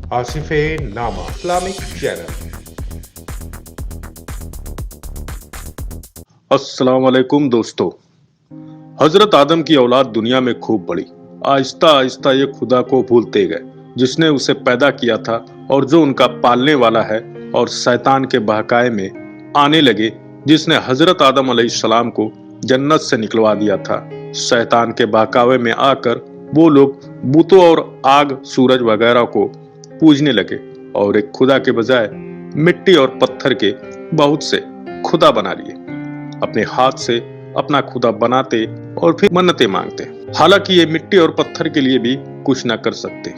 आसिफ नामा Islamic channel. अस्सलाम वालेकुम दोस्तों। हजरत आदम की औलाद दुनिया में खूब बढ़ी। आहिस्ता आहिस्ता ये खुदा को भूलते गए जिसने उसे पैदा किया था और जो उनका पालने वाला है, और शैतान के बहकाए में आने लगे जिसने हजरत आदम अलैहिस्सलाम को जन्नत से निकलवा दिया था। शैतान के बहकावे में आकर वो लोग बुतों और आग सूरज वगैरह को पूजने लगे और एक खुदा के बजाय मिट्टी और पत्थर के बहुत से खुदा बना लिए। अपने हाथ से अपना खुदा बनाते और फिर मन्नतें मांगते। हालांकि ये मिट्टी और पत्थर के लिए भी कुछ न कर सकते।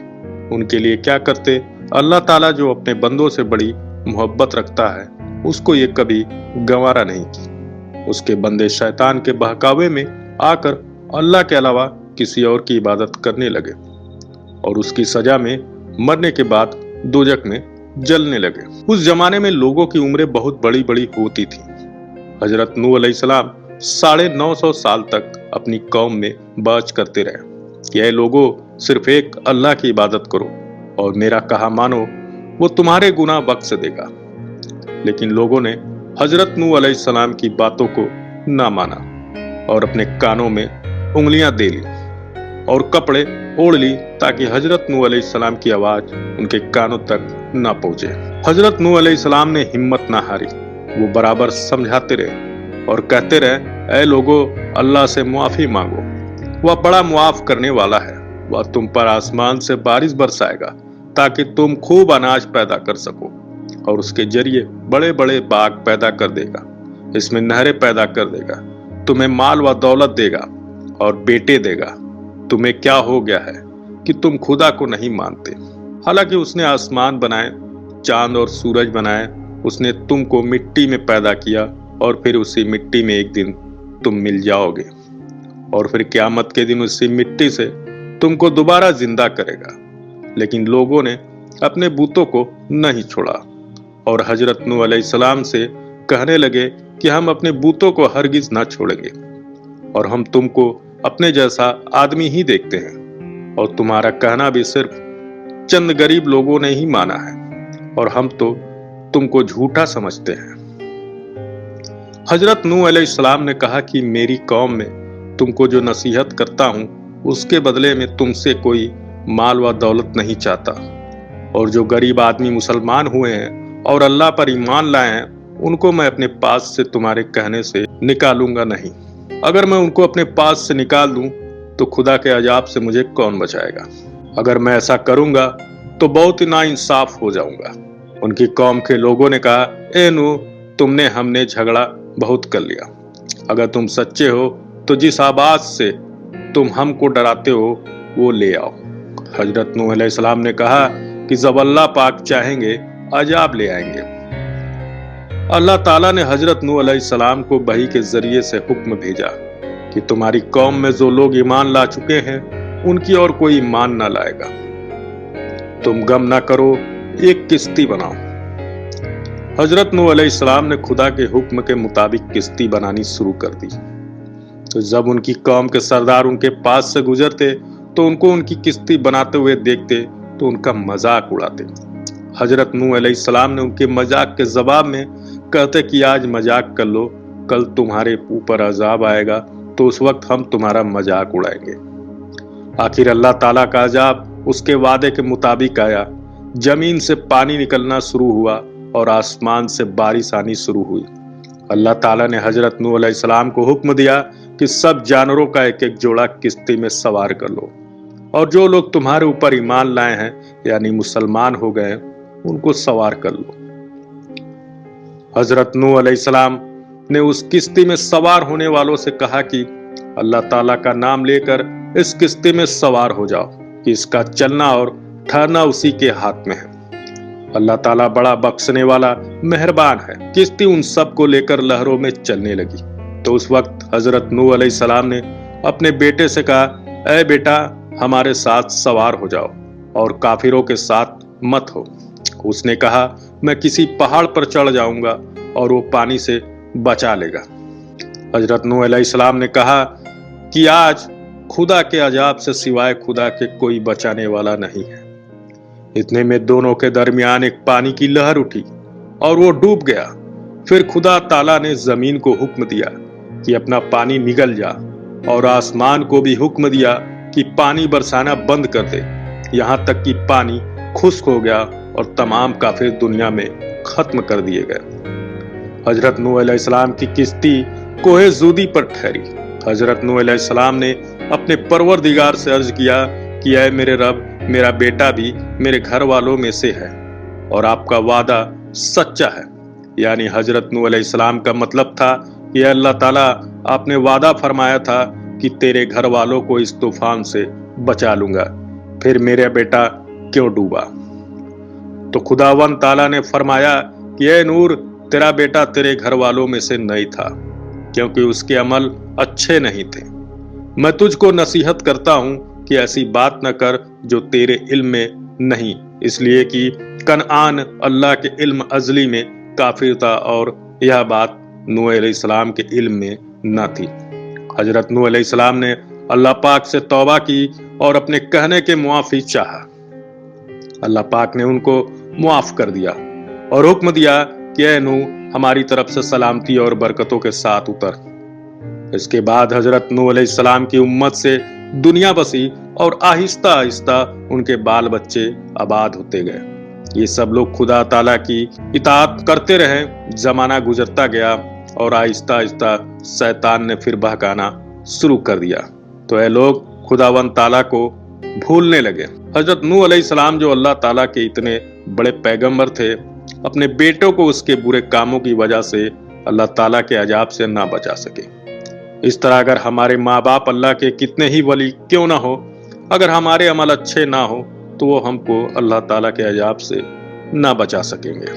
उनके लिए क्या करते? अल्लाह ताला जो अपने बंदों से बड़ी मोहब्बत रखता है, उसको ये कभी गंवारा नहीं की। उसके बंदे शैतान के बहकावे में आकर अल्लाह के अलावा किसी और की इबादत करने लगे और उसकी सजा में मरने के बाद दोजख में जलने लगे। उस जमाने में लोगों की उम्रें बहुत बड़ी बड़ी होती थी। हजरत नूह अलैहिस्सलाम 950 साल तक अपनी कौम में बाज करते रहे कि ऐ लोगों, सिर्फ एक अल्लाह की इबादत करो और मेरा कहा मानो, वो तुम्हारे गुनाह बख्श देगा। लेकिन लोगों ने हजरत नूह अलैहिस्सलाम की बातों को ना माना और अपने कानों में उंगलियां दे ली और कपड़े ओढ़ ली ताकि हजरत नूह अलैहिस्सलाम की आवाज उनके कानों तक ना पहुंचे। हजरत नूह अलैहिस्सलाम ने हिम्मत ना हारी। वो बराबर समझाते रहे और कहते रहे, ऐ लोगों, अल्लाह से मुआफी मांगो, वह बड़ा मुआफ करने वाला है। वह तुम पर आसमान से बारिश बरसाएगा ताकि तुम खूब अनाज पैदा कर सको और उसके जरिए बड़े बड़े बाग पैदा कर देगा। इसमें नहरें पैदा कर देगा, तुम्हें माल व दौलत देगा और बेटे देगा। तुम्हें क्या हो गया है कि तुम खुदा को नहीं मानते? हालांकि उसने आसमान बनाए, चांद और सूरज बनाए। उसने तुमको मिट्टी में पैदा किया और फिर उसी मिट्टी में एक दिन तुम मिल जाओगे और फिर क़यामत के दिन उसी मिट्टी से तुमको दोबारा जिंदा करेगा। लेकिन लोगों ने अपने बूतों को नहीं छोड़ा और हजरत नूह अलैहिस्सलाम से कहने लगे कि हम अपने बूतों को हरगिज ना छोड़ेंगे और हम तुमको अपने जैसा आदमी ही देखते हैं और तुम्हारा कहना भी सिर्फ चंद गरीब लोगों ने ही माना है और हम तो तुमको झूठा समझते हैं। हजरत नूह अलैहिस्सलाम ने कहा कि मेरी कौम में तुमको जो नसीहत करता हूं, उसके बदले में तुमसे कोई माल व दौलत नहीं चाहता और जो गरीब आदमी मुसलमान हुए हैं और अल्लाह पर ईमान लाए हैं, उनको मैं अपने पास से तुम्हारे कहने से निकालूंगा नहीं। अगर मैं उनको अपने पास से निकाल दूं तो खुदा के अजाब से मुझे कौन बचाएगा? अगर मैं ऐसा करूंगा तो बहुत ही नाइंसाफ हो जाऊंगा। उनकी कौम के लोगों ने कहा, ए नूह, तुमने हमने झगड़ा बहुत कर लिया। अगर तुम सच्चे हो तो जिस आवाज से तुम हमको डराते हो वो ले आओ। हजरत नूह अलैहिस्सलाम ने कहा कि जब अल्लाह पाक चाहेंगे अजाब ले आएंगे। अल्लाह ताला ने हजरत नूह अलैहिस्सलाम को वही के जरिए से हुक्म भेजा कि तुम्हारी कौम में जो लोग ईमान ला चुके हैं, उनकी और कोई ईमान ना लाएगा। तुम गम ना करो, एक किश्ती बनाओ। हजरत नूह अलैहिस्सलाम ने खुदा के हुक्म के मुताबिक किश्ती बनानी शुरू कर दी। तो जब उनकी कौम के सरदार उनके पास से गुजरते तो उनको उनकी किश्ती बनाते हुए देखते तो उनका मजाक उड़ाते। हजरत नूह अलैहिस्सलाम ने उनके मजाक के जवाब में कहते कि आज मजाक कर लो, कल तुम्हारे ऊपर अजाब आएगा तो उस वक्त हम तुम्हारा मजाक उड़ाएंगे। आखिर अल्लाह ताला का अजाब उसके वादे के मुताबिक आया। जमीन से पानी निकलना शुरू हुआ और आसमान से बारिश आनी शुरू हुई। अल्लाह ताला ने हजरत नूह अलैहिस्सलाम को हुक्म दिया कि सब जानवरों का एक एक जोड़ा किश्ती में सवार कर लो और जो लोग तुम्हारे ऊपर ईमान लाए हैं यानी मुसलमान हो गए, उनको सवार कर लो। हजरत नूह अलैहिस्सलाम ने उस किश्ती में सवार होने वालों से कहा कि अल्लाह ताला का नाम लेकर इस किश्ती में सवार हो जाओ कि इसका चलना और ठहरना उसी के हाथ में है। अल्लाह ताला बड़ा बख्शने वाला मेहरबान है। किश्ती उन सब को लेकर लहरों में चलने लगी। तो उस वक्त हजरत नूह अलैहिस्सलाम ने अपने बेटे से कहा, ऐ बेटा, हमारे साथ सवार हो जाओ और काफिरों के साथ मत हो। उसने कहा, मैं किसी पहाड़ पर चढ़ जाऊंगा और वो पानी से बचा लेगा। हजरत नूह अलैहिस्सलाम ने कहा कि आज खुदा के अजाब से सिवाय खुदा के कोई बचाने वाला नहीं है। इतने में दोनों के दरमियान एक पानी की लहर उठी और वो डूब गया। फिर खुदा ताला ने जमीन को हुक्म दिया कि अपना पानी निगल जा, और आसमान को भी हुक्म दिया कि पानी बरसाना बंद कर दे, यहाँ तक कि पानी खुश्क हो गया और तमाम काफिर दुनिया में खत्म कर दिए गए। हजरत नूह अलैहिस्सलाम की किश्ती कोहे जूदी पर ठहरी। हजरत नूह अलैहिस्सलाम ने अपने परवरदिगार से अर्ज किया कि ऐ मेरे रब, मेरा बेटा भी मेरे घर वालों में से है और आपका वादा सच्चा है। यानी हजरत नूह अलैहिस्सलाम का मतलब था कि अल्लाह ताला, आपने वादा फरमाया था कि तेरे घर वालों को इस तूफान से बचा लूंगा, फिर मेरा बेटा क्यों डूबा? तो खुदावन ताला ने फरमाया कि ऐ नूर, तेरा बेटा तेरे घर वालों में से नहीं था, क्योंकि उसके अमल अच्छे नहीं थे। मैं तुझको नसीहत करता हूं कि ऐसी बात न कर जो तेरे इल्म में नहीं, इसलिए कि कनआन अल्लाह के इल्म अजली में काफिर था और यह बात नूह अलैहिस्सलाम के इल्म में न थी। हजरत नूह अलैहिस्सलाम ने अल्लाह पाक से तौबा की और अपने कहने के मुआफी चाहा। अल्लाह पाक ने उनको मुआफ कर दिया और हुक्म दिया कि ऐ नूह, हमारी तरफ से सलामती और बरकतों के साथ उतर। इसके बाद हजरत नूह अलैहिस्सलाम की उम्मत से दुनिया बसी और आहिस्ता आहिस्ता उनके बाल बच्चे आबाद होते गए। ये सब लोग खुदा ताला की इताअत करते रहे। जमाना गुजरता गया और आहिस्ता आहिस्ता शैतान ने फिर बहकाना शुरू कर दिया, तो ये लोग खुदावन ताला को भूलने लगे। हजरत नूह अलैहिस्सलाम जो अल्लाह ताला के इतने बड़े पैगंबर थे, अपने बेटों को उसके बुरे कामों की वजह से अल्लाह ताला के अजाब से ना बचा सके। इस तरह अगर हमारे माँ बाप अल्लाह के कितने ही वली क्यों ना हो, अगर हमारे अमल अच्छे ना हो तो वो हमको अल्लाह ताला के अजाब से ना बचा सकेंगे।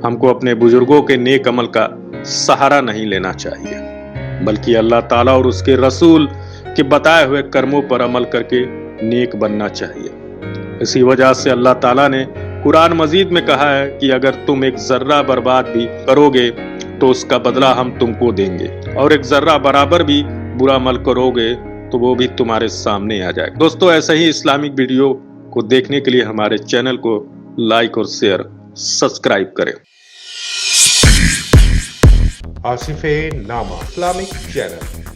हमको अपने बुजुर्गों के नेक अमल का सहारा नहीं लेना चाहिए, बल्कि अल्लाह ताला और उसके रसूल के बताए हुए कर्मों पर अमल करके नेक बनना चाहिए। इसी वजह से अल्लाह ताला ने कुरान मजीद में कहा है कि अगर तुम एक जर्रा बर्बाद भी करोगे तो उसका बदला हम तुमको देंगे, और एक जर्रा बराबर भी बुरा अमल करोगे तो वो भी तुम्हारे सामने आ जाएगा। दोस्तों, ऐसे ही इस्लामिक वीडियो को देखने के लिए हमारे चैनल को लाइक और शेयर सब्सक्राइब करें। आसिफ नामा इस्लामिक चैनल।